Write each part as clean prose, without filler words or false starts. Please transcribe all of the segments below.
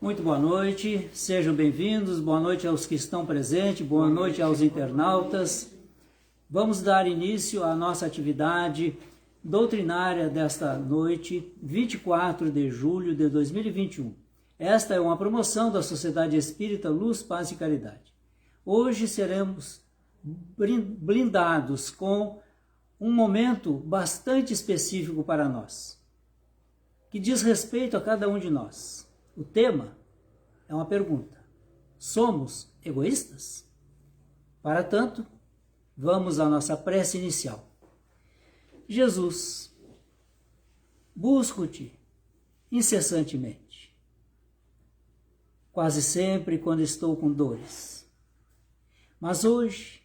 Muito boa noite, sejam bem-vindos, boa noite aos que estão presentes, boa noite aos internautas. Vamos dar início à nossa atividade doutrinária desta noite, 24 de julho de 2021. Esta é uma promoção da Sociedade Espírita Luz, Paz e Caridade. Hoje seremos blindados com um momento bastante específico para nós, que diz respeito a cada um de nós. O tema é uma pergunta: somos egoístas? Para tanto, vamos à nossa prece inicial. Jesus, busco-te incessantemente, quase sempre quando estou com dores. Mas hoje,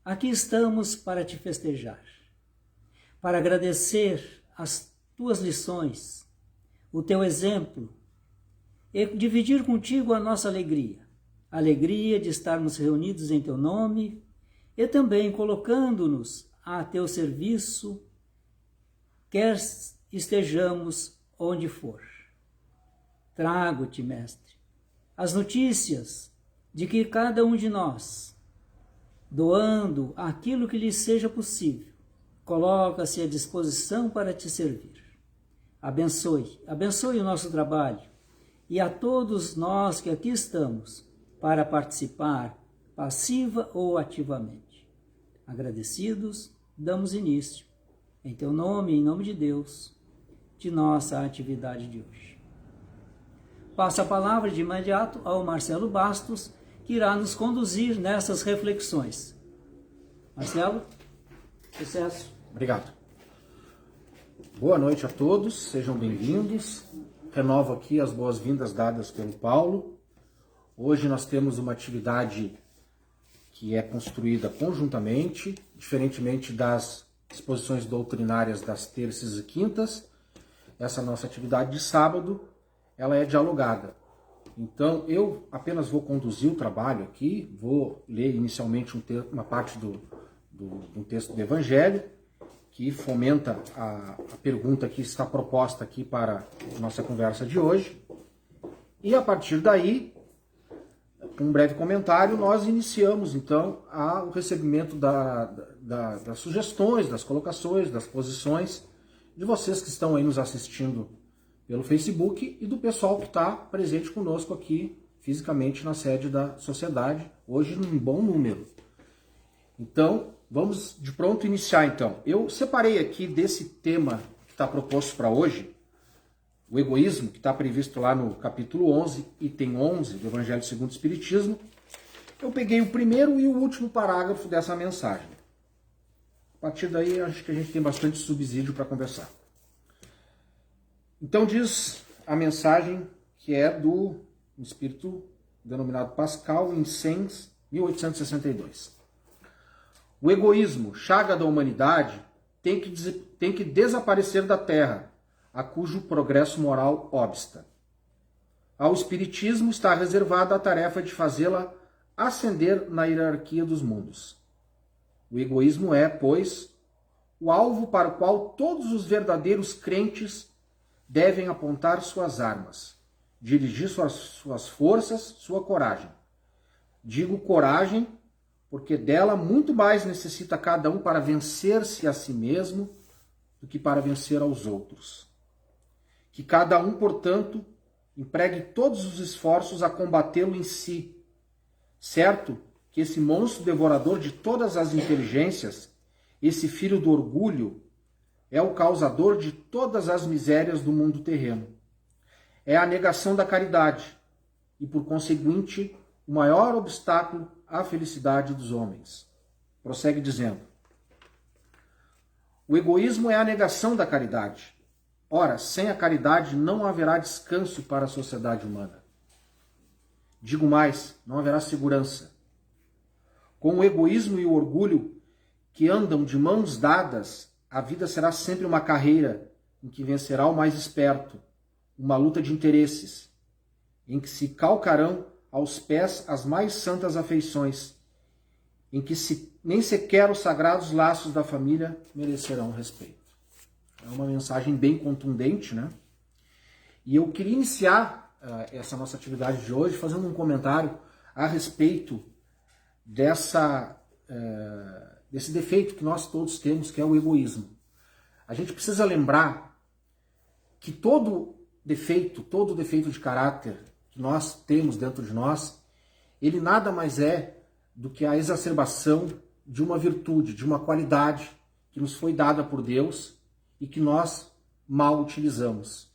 aqui estamos para te festejar, para agradecer as tuas lições, o teu exemplo, e dividir contigo a nossa alegria, a alegria de estarmos reunidos em teu nome e também colocando-nos a teu serviço, quer estejamos onde for. Trago-te, Mestre, as notícias de que cada um de nós, doando aquilo que lhe seja possível, coloca-se à disposição para te servir. Abençoe o nosso trabalho, e a todos nós que aqui estamos para participar, passiva ou ativamente. Agradecidos, damos início, em teu nome e em nome de Deus, de nossa atividade de hoje. Passo a palavra de imediato ao Marcelo Bastos, que irá nos conduzir nessas reflexões. Marcelo, sucesso. Obrigado. Boa noite a todos, sejam bem-vindos. Renovo aqui as boas-vindas dadas pelo Paulo. Hoje nós temos uma atividade que é construída conjuntamente, diferentemente das exposições doutrinárias das terças e quintas. Essa nossa atividade de sábado, ela é dialogada. Então, eu apenas vou conduzir o trabalho aqui, vou ler inicialmente uma parte do texto do Evangelho, que fomenta a pergunta que está proposta aqui para a nossa conversa de hoje. E a partir daí, com um breve comentário, nós iniciamos então o recebimento das sugestões, das colocações, das posições de vocês que estão aí nos assistindo pelo Facebook e do pessoal que está presente conosco aqui fisicamente na sede da sociedade, hoje num bom número. Então, vamos de pronto iniciar então. Eu separei aqui desse tema que está proposto para hoje, o egoísmo, que está previsto lá no capítulo 11, item 11 do Evangelho segundo o Espiritismo. Eu peguei o primeiro e o último parágrafo dessa mensagem. A partir daí, acho que a gente tem bastante subsídio para conversar. Então diz a mensagem que é do espírito denominado Pascal, em Sens, 1862. O egoísmo, chaga da humanidade, tem que desaparecer da Terra, a cujo progresso moral obsta. Ao Espiritismo está reservada a tarefa de fazê-la ascender na hierarquia dos mundos. O egoísmo é, pois, o alvo para o qual todos os verdadeiros crentes devem apontar suas armas, dirigir suas forças, sua coragem. Digo coragem, porque dela muito mais necessita cada um para vencer-se a si mesmo do que para vencer aos outros. Que cada um, portanto, empregue todos os esforços a combatê-lo em si. Certo que esse monstro devorador de todas as inteligências, esse filho do orgulho, é o causador de todas as misérias do mundo terreno. É a negação da caridade e, por conseguinte, o maior obstáculo à felicidade dos homens. Prossegue dizendo: o egoísmo é a negação da caridade. Ora, sem a caridade não haverá descanso para a sociedade humana. Digo mais, não haverá segurança. Com o egoísmo e o orgulho que andam de mãos dadas, a vida será sempre uma carreira em que vencerá o mais esperto, uma luta de interesses, em que se calcarão aos pés as mais santas afeições, em que nem sequer os sagrados laços da família merecerão respeito. É uma mensagem bem contundente, né? E eu queria iniciar essa nossa atividade de hoje fazendo um comentário a respeito desse defeito que nós todos temos, que é o egoísmo. A gente precisa lembrar que todo defeito de caráter que nós temos dentro de nós, ele nada mais é do que a exacerbação de uma virtude, de uma qualidade que nos foi dada por Deus e que nós mal utilizamos.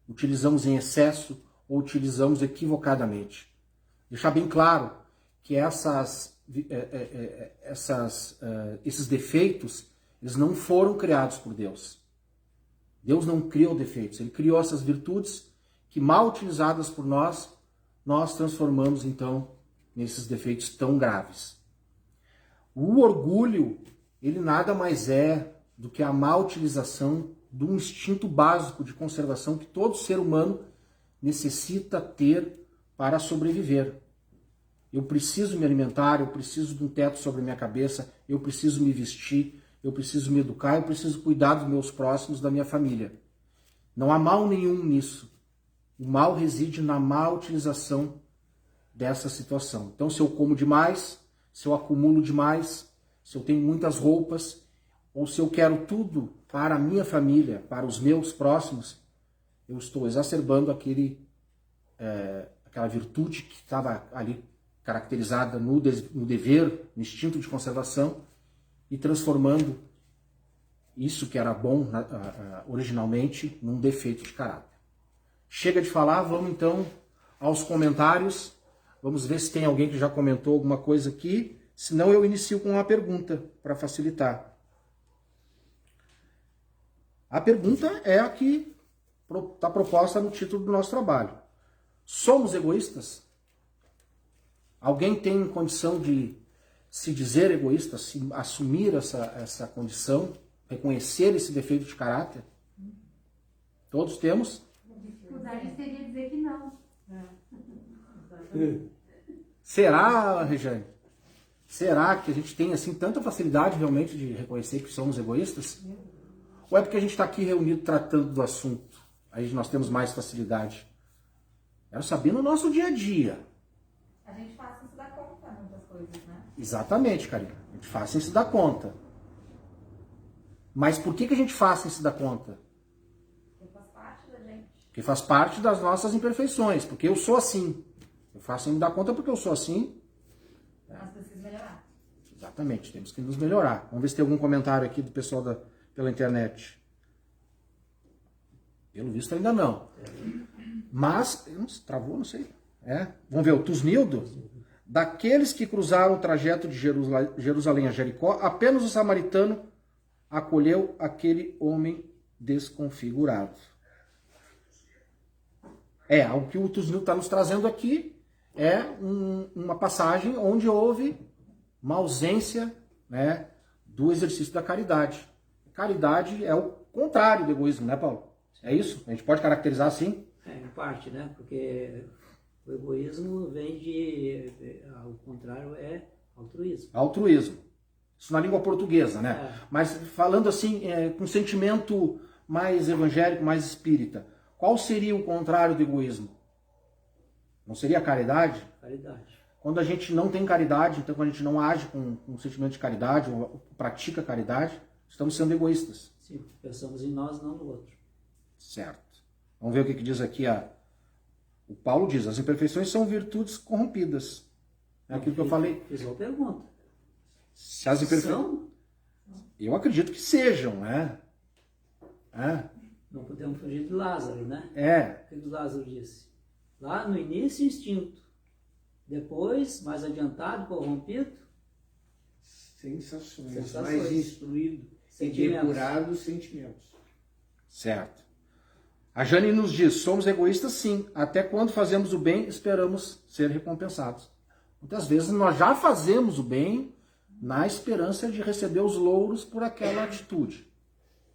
Utilizamos em excesso ou utilizamos equivocadamente. Deixar bem claro que esses defeitos, eles não foram criados por Deus. Deus não criou defeitos, Ele criou essas virtudes que, mal utilizadas por nós, nós transformamos então nesses defeitos tão graves. O orgulho, ele nada mais é do que a má utilização de um instinto básico de conservação que todo ser humano necessita ter para sobreviver. Eu preciso me alimentar, eu preciso de um teto sobre a minha cabeça, eu preciso me vestir, eu preciso me educar, eu preciso cuidar dos meus próximos, da minha família. Não há mal nenhum nisso. O mal reside na má utilização dessa situação. Então, se eu como demais, se eu acumulo demais, se eu tenho muitas roupas, ou se eu quero tudo para a minha família, para os meus próximos, eu estou exacerbando aquela virtude que estava ali caracterizada no dever, no instinto de conservação, e transformando isso que era bom originalmente num defeito de caráter. Chega de falar, vamos então aos comentários. Vamos ver se tem alguém que já comentou alguma coisa aqui. Senão eu inicio com uma pergunta para facilitar. A pergunta é a que está proposta no título do nosso trabalho. Somos egoístas? Alguém tem condição de se dizer egoísta, assumir essa condição, reconhecer esse defeito de caráter? Todos temos? Dificuldade seria dizer que não. Será, Regiane? Será que a gente tem assim tanta facilidade realmente de reconhecer que somos egoístas? Ou é porque a gente está aqui reunido tratando do assunto? Aí nós temos mais facilidade. Quero saber no nosso dia a dia. A gente faz sem se dar conta muitas coisas, né? Exatamente, Karina. A gente faz sem se dar conta. Mas por que a gente faz sem se dar conta? Porque faz parte da gente. Porque faz parte das nossas imperfeições. Porque eu sou assim. Eu faço sem me dar conta porque eu sou assim. Nós precisamos melhorar. Exatamente, temos que nos melhorar. Vamos ver se tem algum comentário aqui do pessoal pela internet. Pelo visto ainda não. Mas, travou, não sei. Vamos ver, o Tusnildo. Daqueles que cruzaram o trajeto de Jerusalém a Jericó, apenas o samaritano acolheu aquele homem desconfigurado. O que o Tusnildo está nos trazendo aqui é uma passagem onde houve uma ausência, né, do exercício da caridade. Caridade é o contrário do egoísmo, né, Paulo? É isso? A gente pode caracterizar assim? Em parte, né? Porque o egoísmo vem ao contrário, é altruísmo. Altruísmo. Isso na língua portuguesa, né? Mas falando assim, com sentimento mais evangélico, mais espírita, qual seria o contrário do egoísmo? Não seria a caridade? Caridade. Quando a gente não tem caridade, então quando a gente não age com um sentimento de caridade, ou pratica caridade, estamos sendo egoístas. Sim, pensamos em nós, não no outro. Certo. Vamos ver o que diz aqui. O Paulo diz, as imperfeições são virtudes corrompidas. É aquilo que eu falei. Fiz uma pergunta. Se as imperfeições... Eu acredito que sejam, né? Não podemos fugir de Lázaro, né? O que o Lázaro disse? Lá no início, instinto. Depois, mais adiantado, corrompido. Sensações. Mais instruído e depurado os sentimentos. Certo. A Jane nos diz, somos egoístas sim, até quando fazemos o bem, esperamos ser recompensados. Muitas vezes nós já fazemos o bem na esperança de receber os louros por aquela atitude.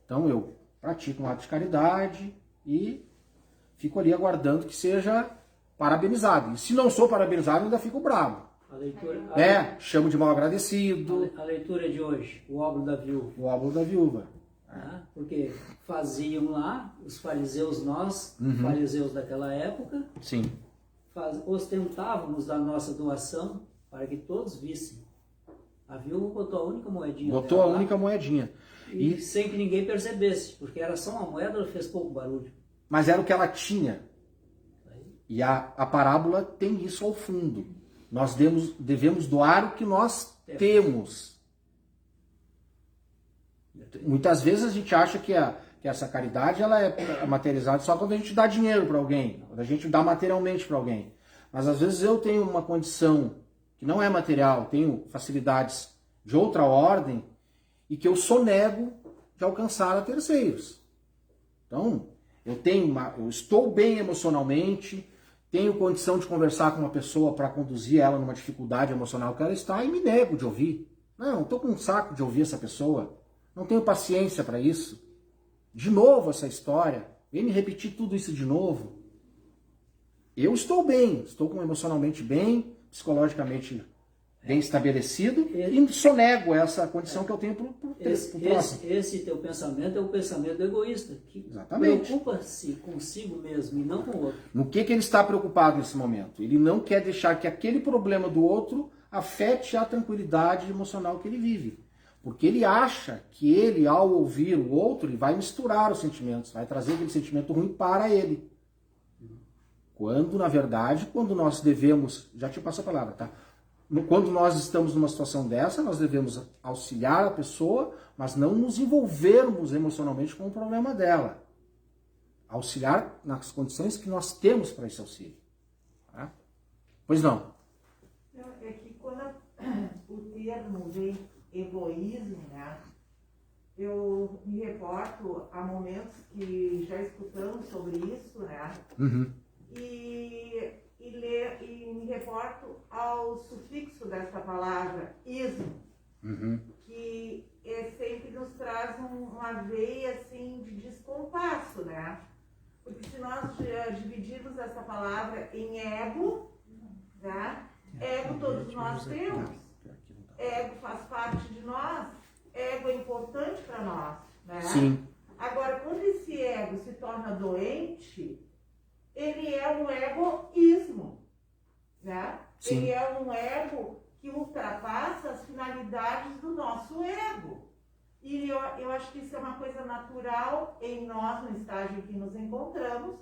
Então eu pratico um ato de caridade e fico ali aguardando que seja parabenizado. E se não sou parabenizado, ainda fico bravo. A leitura, chamo de mal agradecido. A leitura de hoje, o óbolo da viúva. O óbolo da viúva. Tá? Porque faziam lá, os fariseus, nós, fariseus daquela época, Sim. ostentávamos da nossa doação para que todos vissem. A viúva botou a única moedinha. Botou a dela lá, única moedinha. e sem que ninguém percebesse, porque era só uma moeda, ela fez pouco barulho. Mas era o que ela tinha. E a parábola tem isso ao fundo. Nós devemos doar o que nós temos. Muitas vezes a gente acha que essa caridade ela é materializada só quando a gente dá dinheiro para alguém, quando a gente dá materialmente para alguém. Mas às vezes eu tenho uma condição que não é material, tenho facilidades de outra ordem e que eu sonego de alcançar a terceiros. Então, eu estou bem emocionalmente, tenho condição de conversar com uma pessoa para conduzir ela numa dificuldade emocional que ela está e me nego de ouvir. Não, estou com um saco de ouvir essa pessoa. Não tenho paciência para isso. De novo essa história. Vem me repetir tudo isso de novo. Eu estou bem, estou emocionalmente bem, psicologicamente bem estabelecido e sonego essa condição que eu tenho para o próximo. Esse teu pensamento é o pensamento egoísta, que Exatamente. preocupa-se consigo mesmo e não com o outro. No que ele está preocupado nesse momento? Ele não quer deixar que aquele problema do outro afete a tranquilidade emocional que ele vive. Porque ele acha que ele, ao ouvir o outro, ele vai misturar os sentimentos, vai trazer aquele sentimento ruim para ele. Quando, na verdade, quando nós devemos... Já te passo a palavra, tá? Quando nós estamos numa situação dessa, nós devemos auxiliar a pessoa, mas não nos envolvermos emocionalmente com o problema dela. Auxiliar nas condições que nós temos para esse auxílio. Tá? Pois não? É que quando o termo vem egoísmo, né? Eu me reporto a momentos que já escutamos sobre isso, né? E me reporto ao sufixo dessa palavra, ismo, que sempre nos traz uma veia assim, de descompasso, né? Porque se nós dividirmos essa palavra em ego, né? Ego todos nós temos, ego faz parte de nós, ego é importante para nós, né? Sim. Agora, quando esse ego se torna doente, ele é um egoísmo, né? Sim. Ele é um ego que ultrapassa as finalidades do nosso ego. E eu acho que isso é uma coisa natural em nós, no estágio em que nos encontramos.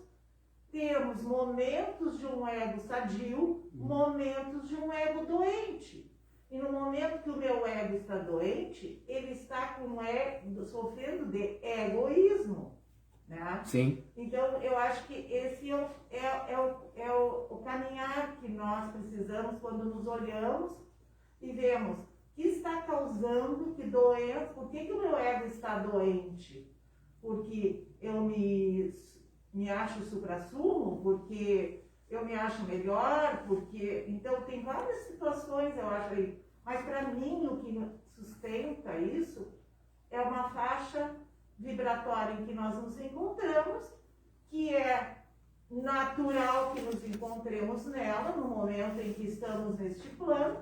Temos momentos de um ego sadio, momentos de um ego doente. E no momento que o meu ego está doente, ele está sofrendo de egoísmo. Né? Sim. Então, eu acho que esse é o caminhar que nós precisamos quando nos olhamos e vemos o que está causando, que doença, por que o meu ego está doente? Porque eu me acho suprassumo, porque eu me acho melhor, porque... Então, tem várias situações, eu acho aí. Mas, para mim, o que sustenta isso é uma faixa vibratória em que nós nos encontramos, que é natural que nos encontremos nela, no momento em que estamos neste plano,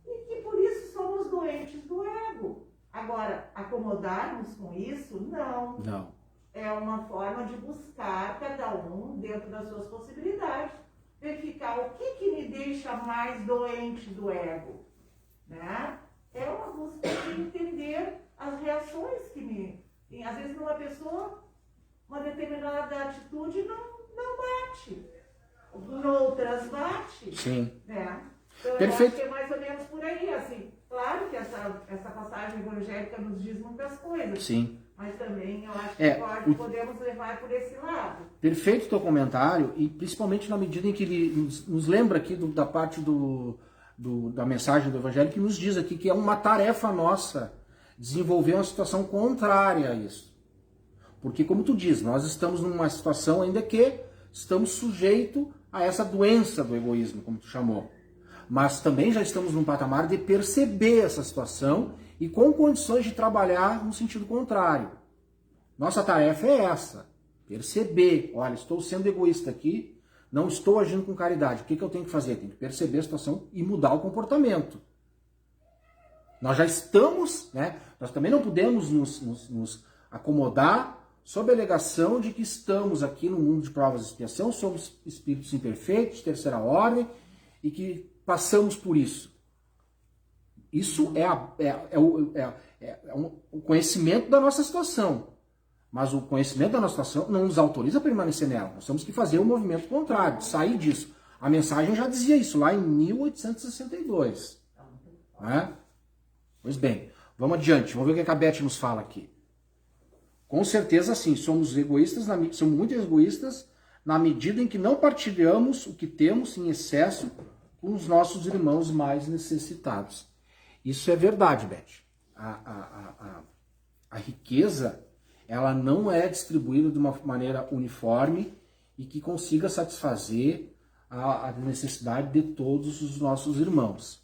e que por isso somos doentes do ego. Agora, acomodarmos com isso, não. Não. É uma forma de buscar cada um dentro das suas possibilidades, verificar o que me deixa mais doente do ego, né? É uma busca de entender as reações que me... Às vezes, numa pessoa, uma determinada atitude não bate. Noutras bate. Sim. Né? Então, Perfeito. eu acho que é mais ou menos por aí. Assim, claro que essa passagem evangélica nos diz muitas coisas. Sim. Mas também eu acho que podemos levar por esse lado. Perfeito o teu comentário, e principalmente na medida em que ele nos lembra aqui da parte da mensagem do Evangelho, que nos diz aqui que é uma tarefa nossa desenvolver uma situação contrária a isso. Porque, como tu diz, nós estamos numa situação ainda que estamos sujeitos a essa doença do egoísmo, como tu chamou. Mas também já estamos num patamar de perceber essa situação e com condições de trabalhar no sentido contrário. Nossa tarefa é essa, perceber, olha, estou sendo egoísta aqui, não estou agindo com caridade, o que eu tenho que fazer? Tenho que perceber a situação e mudar o comportamento. Nós já estamos, né? Nós também não podemos nos acomodar sob a alegação de que estamos aqui no mundo de provas e expiação, somos espíritos imperfeitos, terceira ordem, e que passamos por isso. Isso é o conhecimento da nossa situação. Mas o conhecimento da nossa situação não nos autoriza a permanecer nela. Nós temos que fazer o movimento contrário, de sair disso. A mensagem já dizia isso lá em 1862. Né? Pois bem, vamos adiante. Vamos ver o que a Beth nos fala aqui. Com certeza, sim, somos egoístas, somos muito egoístas na medida em que não partilhamos o que temos em excesso com os nossos irmãos mais necessitados. Isso é verdade, Beth. A riqueza, ela não é distribuída de uma maneira uniforme e que consiga satisfazer a necessidade de todos os nossos irmãos.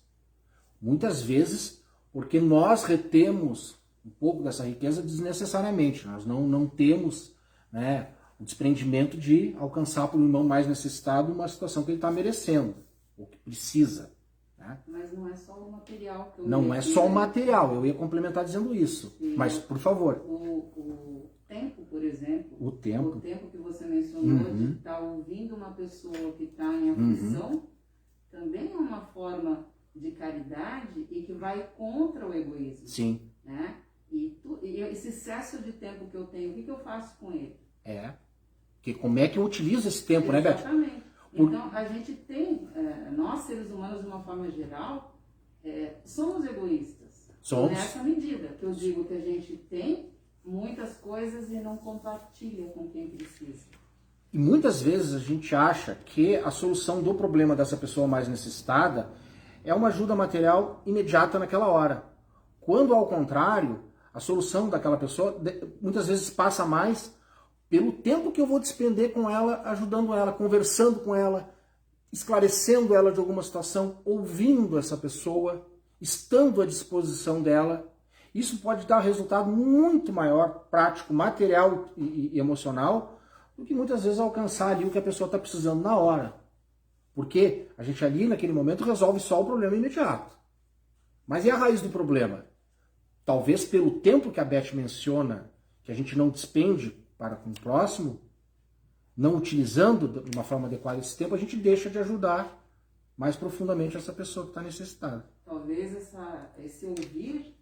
Muitas vezes, porque nós retemos um pouco dessa riqueza desnecessariamente. Nós não temos, né, o desprendimento de alcançar para o irmão mais necessitado uma situação que ele está merecendo, ou que precisa. Né? Mas não é só o material que eu Não é só o material, eu ia complementar dizendo isso. Sim. Mas, por favor. O tempo, por exemplo. O tempo. O tempo que você mencionou de estar ouvindo uma pessoa que está em aflição, também é uma forma de caridade e que vai contra o egoísmo. Sim. Né? E esse excesso de tempo que eu tenho, o que eu faço com ele? Porque como é que eu utilizo esse tempo, né, Beth? Exatamente. Então, a gente tem, nós seres humanos, de uma forma geral, somos egoístas. Somos. Nessa medida que eu digo que a gente tem muitas coisas e não compartilha com quem precisa. E muitas vezes a gente acha que a solução do problema dessa pessoa mais necessitada é uma ajuda material imediata naquela hora. Quando, ao contrário, a solução daquela pessoa muitas vezes passa mais pelo tempo que eu vou despender com ela, ajudando ela, conversando com ela, esclarecendo ela de alguma situação, ouvindo essa pessoa, estando à disposição dela. Isso pode dar resultado muito maior, prático, material e emocional, do que muitas vezes alcançar ali o que a pessoa está precisando na hora. Porque a gente ali, naquele momento, resolve só o problema imediato. Mas e a raiz do problema? Talvez pelo tempo que a Beth menciona, que a gente não despende para com o próximo, não utilizando de uma forma adequada esse tempo, a gente deixa de ajudar mais profundamente essa pessoa que está necessitada. Talvez esse ouvir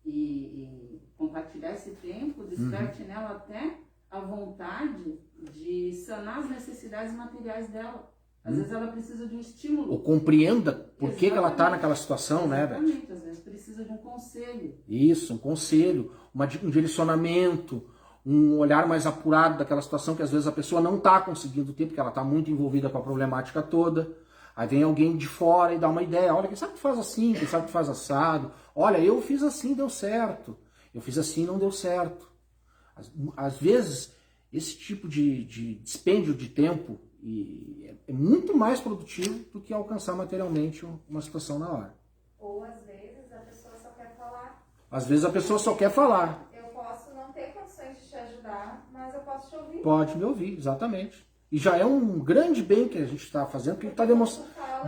e compartilhar esse tempo desperte nela até a vontade de sanar as necessidades materiais dela. Às vezes ela precisa de um estímulo. Ou compreenda por que ela está naquela situação, né, Beth? Exatamente, às vezes precisa de um conselho. Isso, um conselho, um direcionamento, um olhar mais apurado daquela situação que às vezes a pessoa não está conseguindo ter, porque ela está muito envolvida com a problemática toda. Aí vem alguém de fora e dá uma ideia. Olha, quem sabe que faz assim, quem sabe que faz assado. Olha, eu fiz assim, deu certo. Eu fiz assim, não deu certo. Às vezes, esse tipo de dispêndio de tempo é muito mais produtivo do que alcançar materialmente uma situação na hora. Ou às vezes a pessoa só quer falar. Às vezes a pessoa só quer falar. Eu posso não ter condições de te ajudar, mas eu posso te ouvir. Pode me ouvir, exatamente. E já é um grande bem que a gente está fazendo, porque está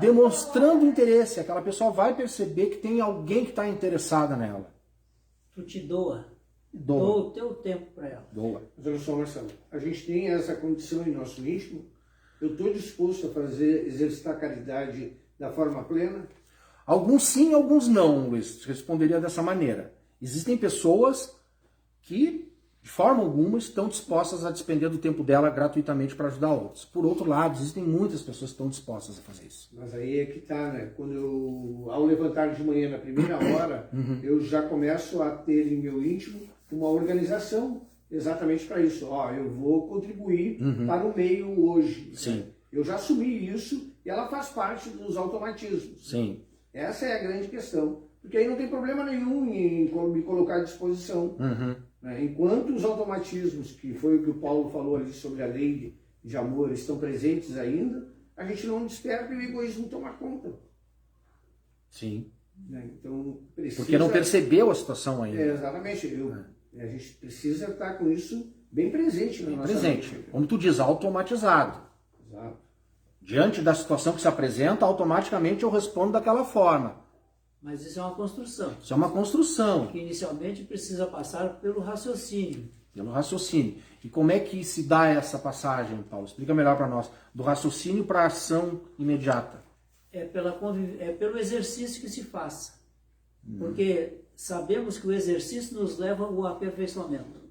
demonstrando interesse. Aquela pessoa vai perceber que tem alguém que está interessada nela. Tu te doa. Doa. Doa o teu tempo para ela. Doa. Mas olha só, Marcelo, a gente tem essa condição em nosso íntimo. Eu estou disposto a exercitar a caridade da forma plena? Alguns sim, alguns não, Luiz. Responderia dessa maneira. Existem pessoas que, de forma alguma, estão dispostas a despender do tempo dela gratuitamente para ajudar outros. Por outro lado, existem muitas pessoas que estão dispostas a fazer isso. Mas aí é que tá, né? Quando ao levantar de manhã na primeira hora, eu já começo a ter em meu íntimo uma organização exatamente para isso. Ó, eu vou contribuir para o meio hoje. Sim. Né? Eu já assumi isso e ela faz parte dos automatismos. Sim. Essa é a grande questão. Porque aí não tem problema nenhum em me colocar à disposição. Né? Enquanto os automatismos, que foi o que o Paulo falou ali sobre a lei de amor, estão presentes ainda, a gente não desperta e o egoísmo toma conta. Sim. Né? Então, precisa... Porque não percebeu a situação ainda. Exatamente. A gente precisa estar com isso bem presente na nossa Presente. mente. Como tu diz, automatizado. Exato. Diante da situação que se apresenta, automaticamente eu respondo daquela forma. Mas isso é uma construção. Isso é uma construção. Que inicialmente precisa passar pelo raciocínio. Pelo raciocínio. E como é que se dá essa passagem, Paulo? Explica melhor para nós. Do raciocínio para a ação imediata. É pelo exercício que se faça. Porque sabemos que o exercício nos leva ao aperfeiçoamento.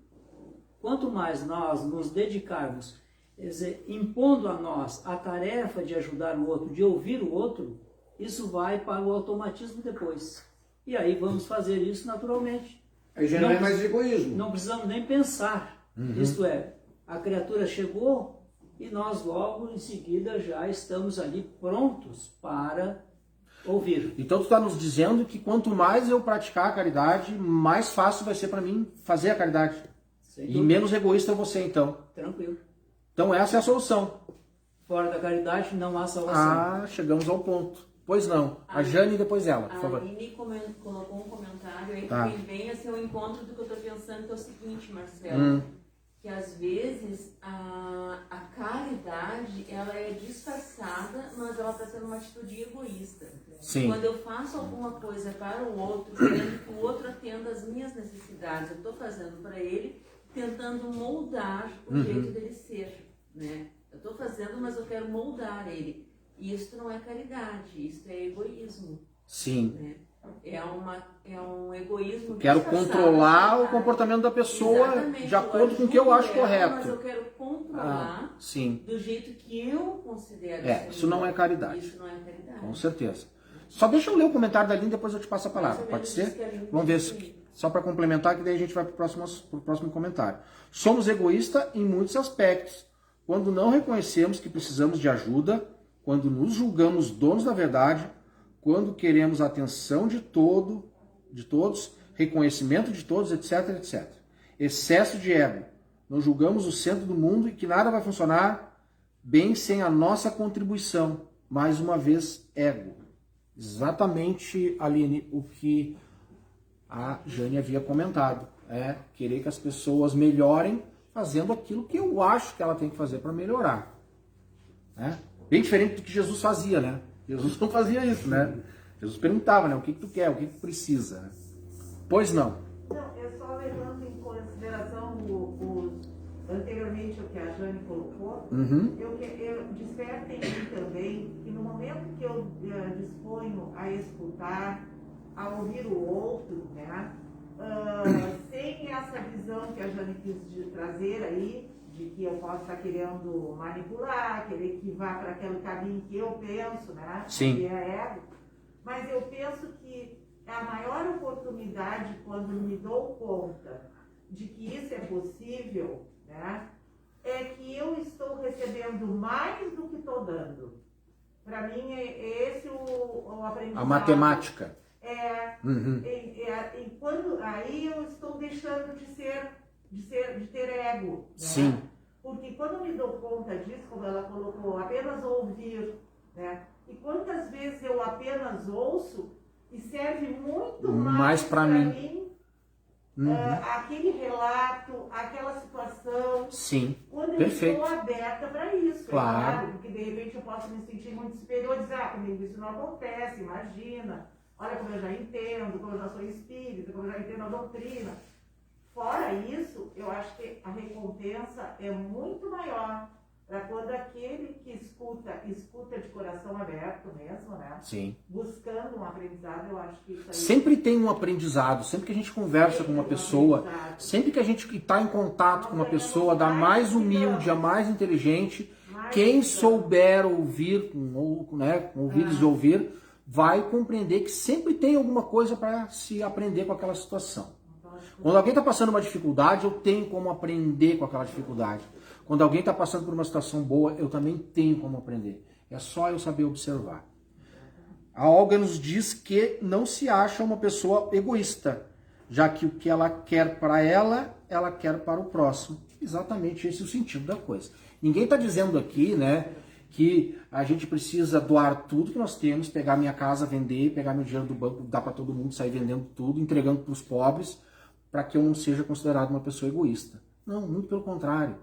Quanto mais nós nos dedicarmos, quer dizer, impondo a nós a tarefa de ajudar o outro, de ouvir o outro, isso vai para o automatismo depois. E aí vamos fazer isso naturalmente. Aí já não é mais egoísmo. Não precisamos nem pensar. Isto é, a criatura chegou e nós logo em seguida já estamos ali prontos para ouvir. Então tu está nos dizendo que quanto mais eu praticar a caridade, mais fácil vai ser para mim fazer a caridade. Sem E dúvida. menos egoísta eu vou ser, então. Tranquilo. Então essa é a solução. Fora da caridade não há salvação. Ah, chegamos ao ponto. Pois não. A Jane e depois ela, por A favor. Aline colocou um comentário aí Tá. que vem a ser o encontro do que eu estou pensando, que é o seguinte, Marcelo, que às vezes a caridade ela é disfarçada, mas ela está sendo uma atitude egoísta. Sim. Quando eu faço alguma coisa para o outro, querendo que o outro atenda às minhas necessidades, eu estou fazendo para ele, tentando moldar o jeito dele ser, né? Eu estou fazendo, mas eu quero moldar ele. E isso não é caridade, isso é egoísmo. Sim. Né? É um egoísmo. Quero disfarçado, controlar o né? comportamento da pessoa Exatamente. de acordo com o que eu acho ajudo ela, correto. Mas eu quero controlar Sim. do jeito que eu considero. É, ser isso não é melhor. caridade. Isso não é caridade. Com certeza. Só deixa eu ler o comentário da Aline, depois eu te passo a palavra. Mais ou Pode menos ser? isso que a Aline Vamos ver, disse. só para complementar, que daí a gente vai para o próximo comentário. Somos egoístas em muitos aspectos. Quando não reconhecemos que precisamos de ajuda, quando nos julgamos donos da verdade, quando queremos a atenção de todos, reconhecimento de todos, etc, etc. Excesso de ego. Nos julgamos o centro do mundo e que nada vai funcionar bem sem a nossa contribuição. Mais uma vez, ego. Exatamente, Aline, o que a Jane havia comentado. É querer que as pessoas melhorem fazendo aquilo que eu acho que ela tem que fazer para melhorar. Né? Bem diferente do que Jesus fazia, né? Jesus não fazia isso, né? Jesus perguntava, né? O que tu quer, o que tu precisa. Né? Pois não. Não, eu só levando em consideração anteriormente o que a Jane colocou, eu desperto em mim também que no momento que eu disponho a escutar, a ouvir o outro, né? Sem essa visão que a Jane quis trazer aí, de que eu posso estar querendo manipular, querer que vá para aquele caminho que eu penso, né? Sim. Que é ego. Mas eu penso que a maior oportunidade, quando me dou conta de que isso é possível, né? É que eu estou recebendo mais do que estou dando. Para mim, é esse o aprendizado. A matemática. Quando aí eu estou deixando de ter ego. Né? Sim. Porque quando eu me dou conta disso, como ela colocou, apenas ouvir, né? E quantas vezes eu apenas ouço e serve muito mais para mim. Aquele relato, aquela situação. Sim. Quando Perfeito. eu estou aberta para isso. Claro. É claro, porque de repente eu posso me sentir muito superior e dizer, comigo isso não acontece, imagina. Olha como eu já entendo, como eu já sou espírita, como eu já entendo a doutrina. Fora isso, eu acho que a recompensa é muito maior para quando aquele que escuta de coração aberto mesmo, né? Sim. Buscando um aprendizado, eu acho que isso aí... Sempre tem um aprendizado, sempre que a gente conversa com uma pessoa, sempre que a gente está em contato com uma pessoa, da mais humilde, a mais inteligente, quem souber ouvir, com ouvidos de ouvir, vai compreender que sempre tem alguma coisa para se aprender com aquela situação. Quando alguém está passando uma dificuldade, eu tenho como aprender com aquela dificuldade. Quando alguém está passando por uma situação boa, eu também tenho como aprender. É só eu saber observar. A Olga nos diz que não se acha uma pessoa egoísta, já que o que ela quer para ela, ela quer para o próximo. Exatamente esse é o sentido da coisa. Ninguém está dizendo aqui, né, que a gente precisa doar tudo que nós temos, pegar minha casa, vender, pegar meu dinheiro do banco, dar para todo mundo, sair vendendo tudo, entregando para os pobres, para que eu não seja considerado uma pessoa egoísta. Não, muito pelo contrário.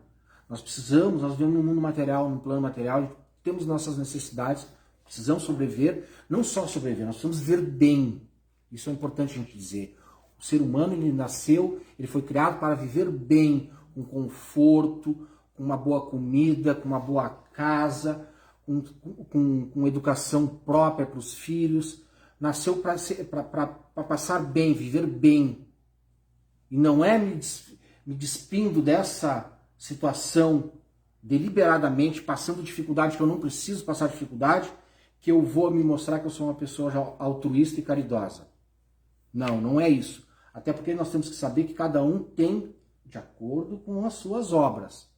Nós vivemos no mundo material, no plano material, temos nossas necessidades, precisamos sobreviver, não só sobreviver, nós precisamos viver bem. Isso é importante a gente dizer. O ser humano, ele nasceu, ele foi criado para viver bem, com conforto, com uma boa comida, com uma boa casa, com educação própria para os filhos. Nasceu para passar bem, viver bem. E não é me despindo dessa situação deliberadamente, passando dificuldade que eu não preciso passar dificuldade, que eu vou me mostrar que eu sou uma pessoa altruísta e caridosa. Não, não é isso. Até porque nós temos que saber que cada um tem de acordo com as suas obras.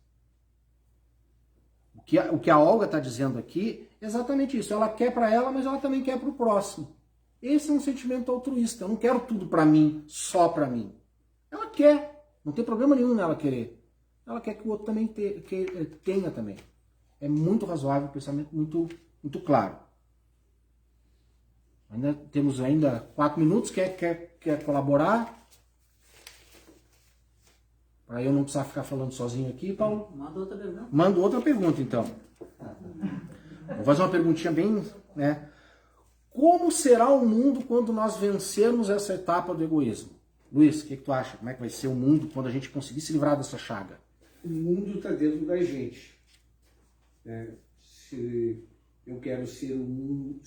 O que a Olga está dizendo aqui é exatamente isso. Ela quer para ela, mas ela também quer para o próximo. Esse é um sentimento altruísta. Eu não quero tudo para mim, só para mim. Ela quer. Não tem problema nenhum nela querer. Ela quer que o outro também tenha também. É muito razoável, um pensamento muito, muito claro. Temos ainda 4 minutos. Quer colaborar? Para eu não precisar ficar falando sozinho aqui, Paulo. Manda outra pergunta. Manda outra pergunta, então. Vou fazer uma perguntinha bem, né? Como será o mundo quando nós vencermos essa etapa do egoísmo? Luiz, o que tu acha? Como é que vai ser o mundo quando a gente conseguir se livrar dessa chaga? O mundo está dentro da gente. Né? Se eu quero ser um mundo...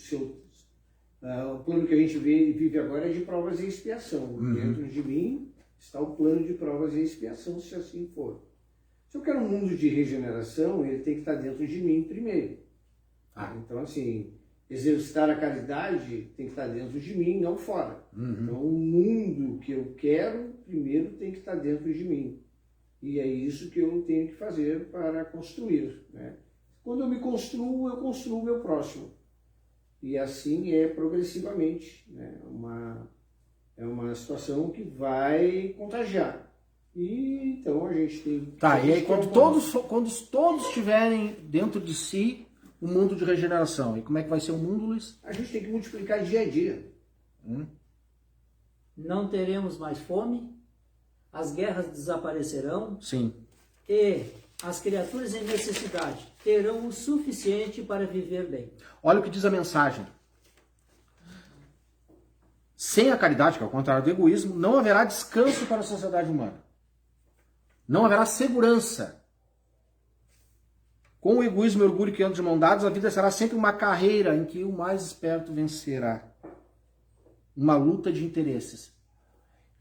o plano que a gente vive agora é de provas e expiação. Dentro de mim está o plano de provas e expiação, se assim for. Se eu quero um mundo de regeneração, ele tem que estar dentro de mim primeiro. Então, assim, exercitar a caridade tem que estar dentro de mim, não fora. Então, o mundo que eu quero, primeiro, tem que estar dentro de mim. E é isso que eu tenho que fazer para construir. Né? Quando eu me construo, eu construo o meu próximo. E assim é progressivamente. Né? É uma situação que vai contagiar. E então a gente tem... Tá, e aí quando todos estiverem dentro de si o mundo de regeneração, e como é que vai ser o mundo, Luiz? A gente tem que multiplicar dia a dia. Não teremos mais fome, as guerras desaparecerão. Sim. E as criaturas em necessidade terão o suficiente para viver bem. Olha o que diz a mensagem. Sem a caridade, que é o contrário do egoísmo, não haverá descanso para a sociedade humana. Não haverá segurança. Com o egoísmo e o orgulho que andam de mão dadas, a vida será sempre uma carreira em que o mais esperto vencerá. Uma luta de interesses.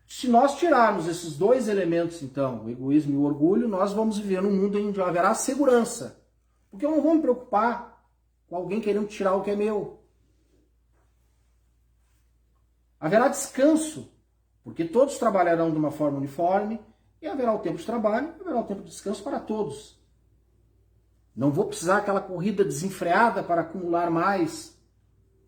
Se nós tirarmos esses dois elementos, então, o egoísmo e o orgulho, nós vamos viver num mundo onde haverá segurança. Porque eu não vou me preocupar com alguém querendo tirar o que é meu. Haverá descanso, porque todos trabalharão de uma forma uniforme, e haverá o tempo de trabalho, e haverá o tempo de descanso para todos. Não vou precisar daquela corrida desenfreada para acumular mais,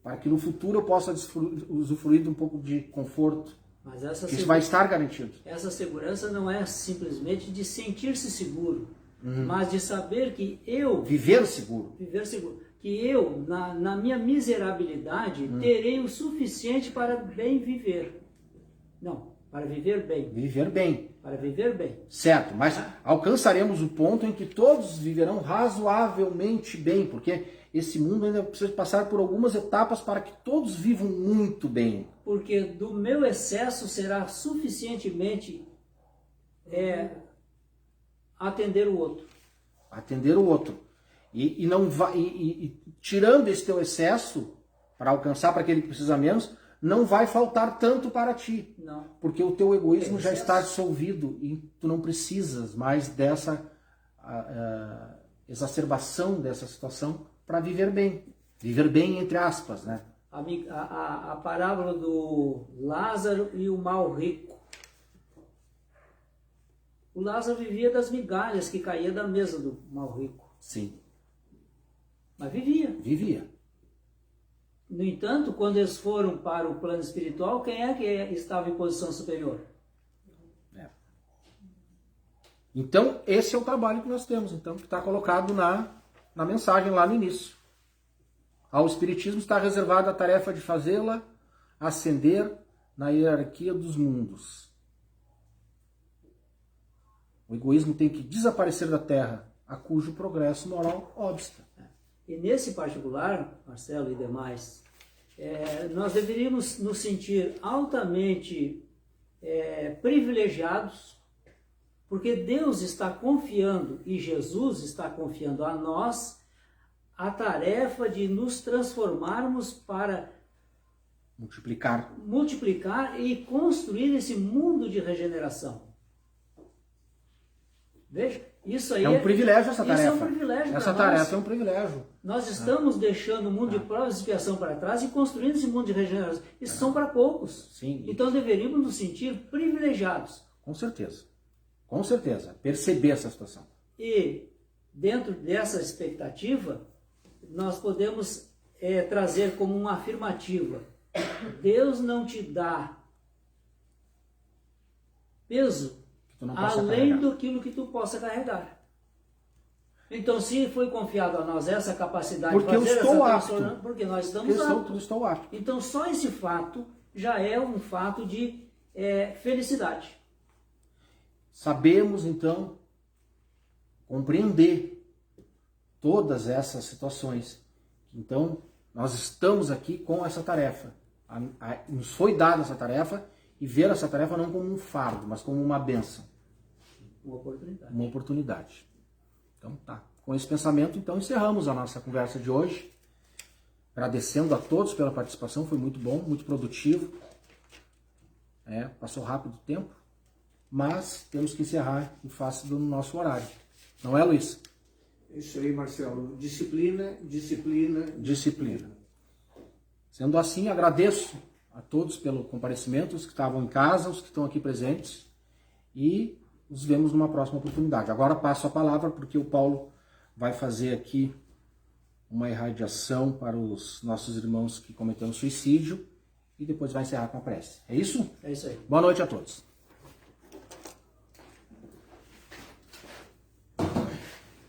para que no futuro eu possa usufruir de um pouco de conforto. Mas Isso vai estar garantido. Essa segurança não é simplesmente de sentir-se seguro, mas de saber que eu... Viver seguro. Viver seguro. Que eu, na minha miserabilidade, terei o suficiente para bem viver. Não, para viver bem. Viver bem. Para viver bem. Certo, mas alcançaremos o ponto em que todos viverão razoavelmente bem, porque esse mundo ainda precisa passar por algumas etapas para que todos vivam muito bem. Porque do meu excesso será suficientemente atender o outro. Atender o outro. E não vai, tirando esse teu excesso para alcançar para aquele que precisa menos, não vai faltar tanto para ti. Não. Porque o teu egoísmo já está dissolvido e tu não precisas mais dessa exacerbação dessa situação para viver bem. Viver bem entre aspas, né? A parábola do Lázaro e o mal rico. O Lázaro vivia das migalhas que caía da mesa do mal rico. Sim. Mas vivia. Vivia. No entanto, quando eles foram para o plano espiritual, quem é que estava em posição superior? Então, esse é o trabalho que nós temos, então, que está colocado na mensagem lá no início. Ao Espiritismo está reservada a tarefa de fazê-la ascender na hierarquia dos mundos. O egoísmo tem que desaparecer da Terra, a cujo progresso moral obsta. E nesse particular, Marcelo e demais, nós deveríamos nos sentir altamente privilegiados, porque Deus está confiando e Jesus está confiando a nós a tarefa de nos transformarmos para multiplicar e construir esse mundo de regeneração. Veja, isso aí é um privilégio essa tarefa. Isso é um privilégio. Essa tarefa é um privilégio. Nós estamos deixando o mundo de provas e expiação para trás e construindo esse mundo de regeneração. Isso são para poucos. Sim. Então deveríamos nos sentir privilegiados. Com certeza. Com certeza. Perceber essa situação. E dentro dessa expectativa, nós podemos trazer como uma afirmativa. Deus não te dá peso além daquilo que tu possa carregar. Então, se foi confiado a nós essa capacidade porque de fazer eu estou essa apto. porque nós estamos aptos. Eu estou apto. Então, só esse fato já é um fato de felicidade. Sabemos, então, compreender todas essas situações. Então, nós estamos aqui com essa tarefa. Nos foi dada essa tarefa e ver essa tarefa não como um fardo, mas como uma bênção. Uma oportunidade. Então, tá. Com esse pensamento, então, encerramos a nossa conversa de hoje. Agradecendo a todos pela participação, foi muito bom, muito produtivo. Passou rápido o tempo, mas temos que encerrar em face do nosso horário. Não é, Luiz? Isso aí, Marcelo. Disciplina, disciplina, disciplina. Sendo assim, agradeço a todos pelo comparecimento, os que estavam em casa, os que estão aqui presentes, e nos vemos numa próxima oportunidade. Agora passo a palavra porque o Paulo vai fazer aqui uma irradiação para os nossos irmãos que cometeram suicídio e depois vai encerrar com a prece. É isso? É isso aí. Boa noite a todos.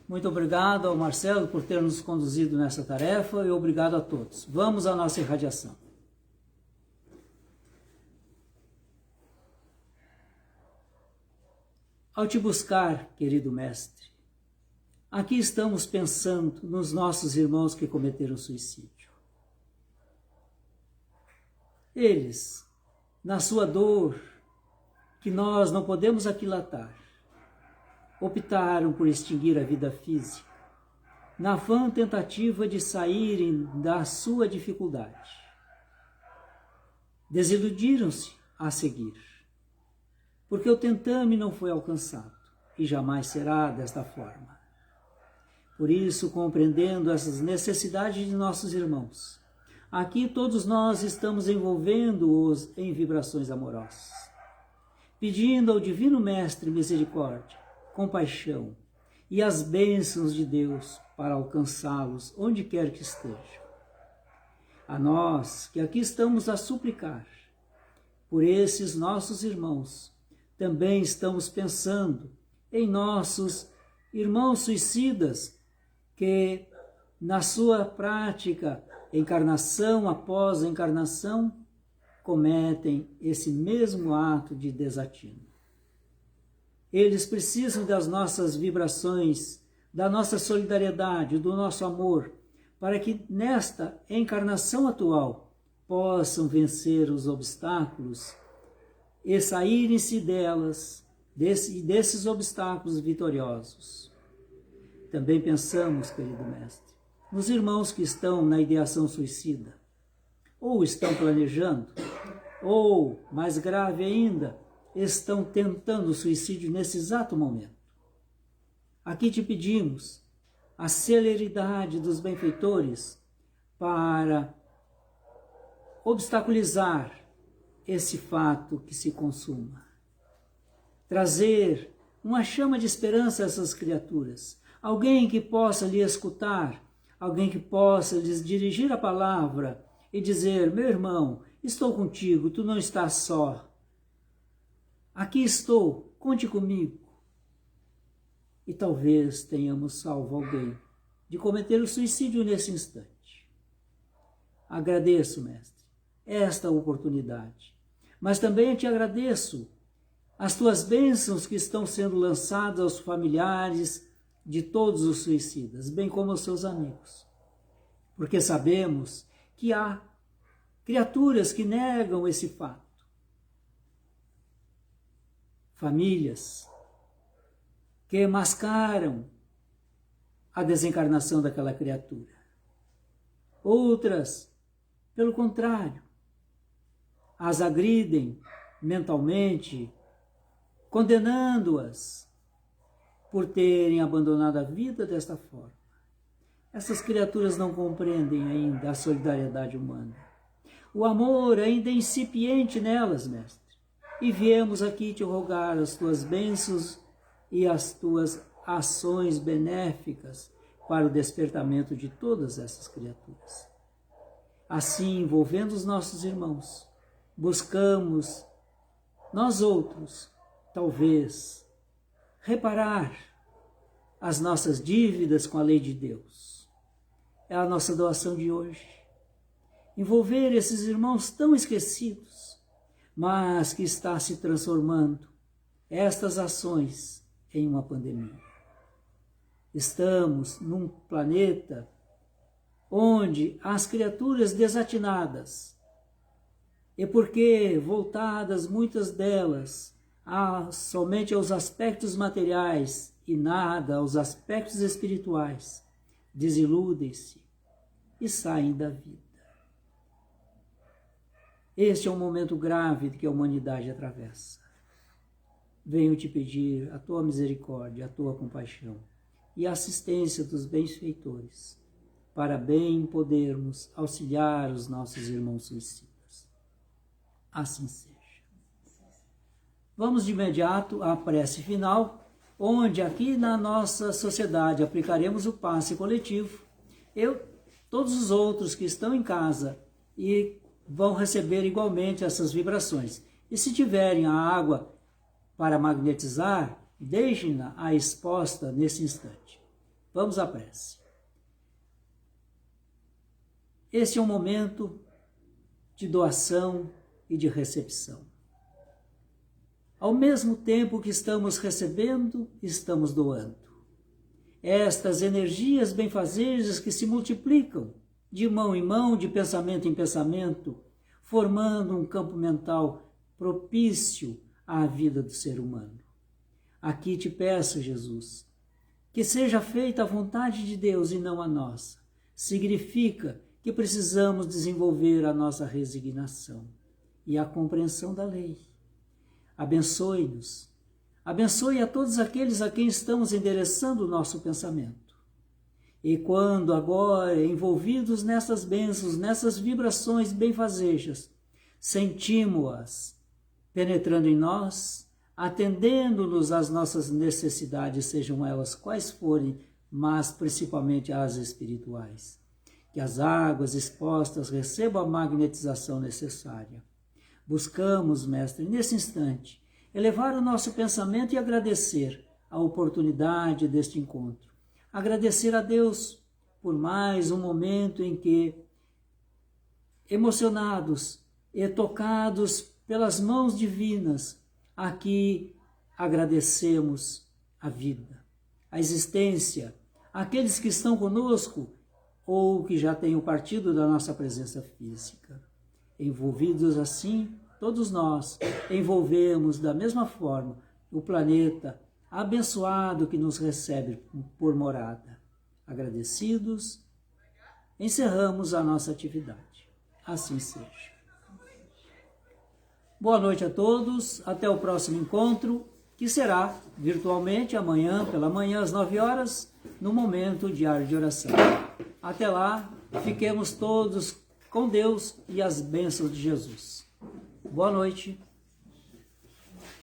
Muito obrigado ao Marcelo por ter nos conduzido nessa tarefa e obrigado a todos. Vamos à nossa irradiação. Ao te buscar, querido mestre, aqui estamos pensando nos nossos irmãos que cometeram suicídio. Eles, na sua dor, que nós não podemos aquilatar, optaram por extinguir a vida física, na vã tentativa de saírem da sua dificuldade. Desiludiram-se a seguir, porque o tentame não foi alcançado e jamais será desta forma. Por isso, compreendendo essas necessidades de nossos irmãos, aqui todos nós estamos envolvendo-os em vibrações amorosas, pedindo ao Divino Mestre misericórdia, compaixão e as bênçãos de Deus para alcançá-los onde quer que estejam. A nós, que aqui estamos a suplicar por esses nossos irmãos, também estamos pensando em nossos irmãos suicidas que, na sua prática, encarnação após encarnação, cometem esse mesmo ato de desatino. Eles precisam das nossas vibrações, da nossa solidariedade, do nosso amor, para que nesta encarnação atual possam vencer os obstáculos e saírem-se desses obstáculos vitoriosos. Também pensamos, querido mestre, nos irmãos que estão na ideação suicida, ou estão planejando, ou, mais grave ainda, estão tentando o suicídio nesse exato momento. Aqui te pedimos a celeridade dos benfeitores para obstaculizar esse fato que se consuma. Trazer uma chama de esperança a essas criaturas. Alguém que possa lhe escutar, alguém que possa lhes dirigir a palavra e dizer: meu irmão, estou contigo, tu não estás só. Aqui estou, conte comigo. E talvez tenhamos salvo alguém de cometer o suicídio nesse instante. Agradeço, mestre, esta oportunidade. Mas também te agradeço as tuas bênçãos que estão sendo lançadas aos familiares de todos os suicidas, bem como aos seus amigos. Porque sabemos que há criaturas que negam esse fato. famílias que mascaram a desencarnação daquela criatura. Outras, pelo contrário, as agridem mentalmente, condenando-as por terem abandonado a vida desta forma. Essas criaturas não compreendem ainda a solidariedade humana. O amor ainda é incipiente nelas, mestre. E viemos aqui te rogar as tuas bênçãos e as tuas ações benéficas para o despertamento de todas essas criaturas. Assim, envolvendo os nossos irmãos, buscamos, nós outros, talvez, reparar as nossas dívidas com a lei de Deus. É a nossa doação de hoje. Envolver esses irmãos tão esquecidos, mas que está se transformando estas ações em uma pandemia. Estamos num planeta onde as criaturas desatinadas, e porque voltadas muitas delas somente aos aspectos materiais e nada aos aspectos espirituais, desiludem-se e saem da vida. Este é um momento grave que a humanidade atravessa. Venho te pedir a tua misericórdia, a tua compaixão e a assistência dos benfeitores, para bem podermos auxiliar os nossos irmãos suicidas. Assim seja. Vamos de imediato à prece final, onde aqui na nossa sociedade aplicaremos o passe coletivo. Todos os outros que estão em casa e vão receber igualmente essas vibrações. E se tiverem a água para magnetizar, deixem-na exposta nesse instante. Vamos à prece. Esse é um momento de doação e de recepção. Ao mesmo tempo que estamos recebendo, estamos doando. Estas energias benfazejas que se multiplicam de mão em mão, de pensamento em pensamento, formando um campo mental propício à vida do ser humano. Aqui te peço, Jesus, que seja feita a vontade de Deus e não a nossa. Significa que precisamos desenvolver a nossa resignação e a compreensão da lei. Abençoe-nos. Abençoe a todos aqueles a quem estamos endereçando o nosso pensamento. E quando agora, envolvidos nessas bênçãos, nessas vibrações benfazejas, sentimos-as penetrando em nós, atendendo-nos às nossas necessidades, sejam elas quais forem, mas principalmente as espirituais. Que as águas expostas recebam a magnetização necessária. Buscamos, Mestre, nesse instante, elevar o nosso pensamento e agradecer a oportunidade deste encontro. Agradecer a Deus por mais um momento em que, emocionados e tocados pelas mãos divinas, aqui agradecemos a vida, a existência, aqueles que estão conosco ou que já tenham partido da nossa presença física. Envolvidos assim, todos nós envolvemos da mesma forma o planeta abençoado que nos recebe por morada. Agradecidos, encerramos a nossa atividade. Assim seja. Boa noite a todos, até o próximo encontro, que será virtualmente amanhã, pela manhã, às 9 horas, no momento diário de oração. Até lá, fiquemos todos com Deus e as bênçãos de Jesus. Boa noite.